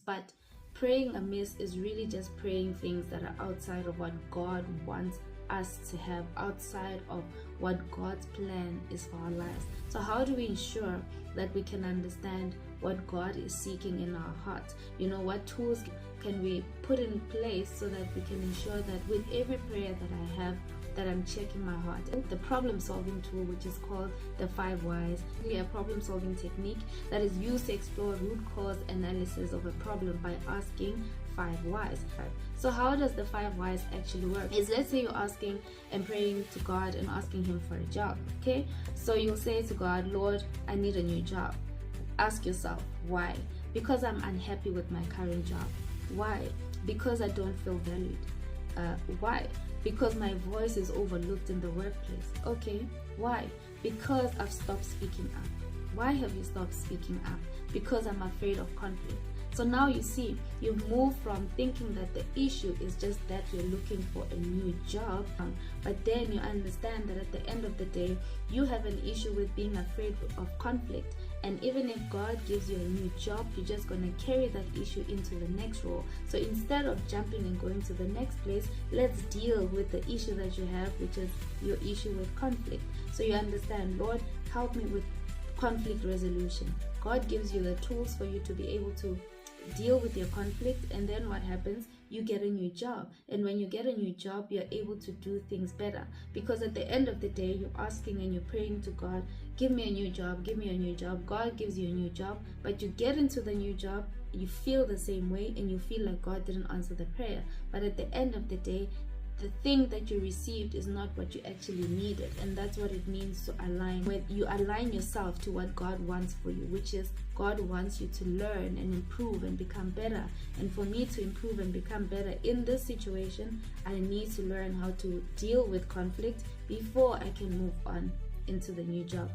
But praying amiss is really just praying things that are outside of what God wants us to have, outside of what God's plan is for our lives. So how do we ensure that we can understand what God is seeking in our hearts? What tools can we put in place so that we can ensure that with every prayer that I have, that I'm checking my heart? The problem solving tool, which is called the 5 whys, a problem solving technique that is used to explore root cause analysis of a problem by asking 5 whys. So how does the 5 whys actually work? Is, let's say you're asking and praying to God and asking him for a job. Okay, so you'll say to God, Lord, I need a new job. Ask yourself, why? Because I'm unhappy with my current job. Why? Because I don't feel valued. Why? Because my voice is overlooked in the workplace. Okay, why? Because I've stopped speaking up. Why have you stopped speaking up? Because I'm afraid of conflict. So now you see, you've moved from thinking that the issue is just that you're looking for a new job, but then you understand that at the end of the day, you have an issue with being afraid of conflict. And even if God gives you a new job, you're just going to carry that issue into the next role. So instead of jumping and going to the next place, let's deal with the issue that you have, which is your issue with conflict. So you understand, Lord, help me with conflict resolution. God gives you the tools for you to be able to deal with your conflict, and then what happens? You get a new job, and when you get a new job, you're able to do things better, because at the end of the day, you're asking and you're praying to God, give me a new job, give me a new job. God gives you a new job, but you get into the new job, you feel the same way, and you feel like God didn't answer the prayer. But at the end of the day, the thing that you received is not what you actually needed. And that's what it means to align. When you align yourself to what God wants for you, which is God wants you to learn and improve and become better. And for me to improve and become better in this situation, I need to learn how to deal with conflict before I can move on into the new job.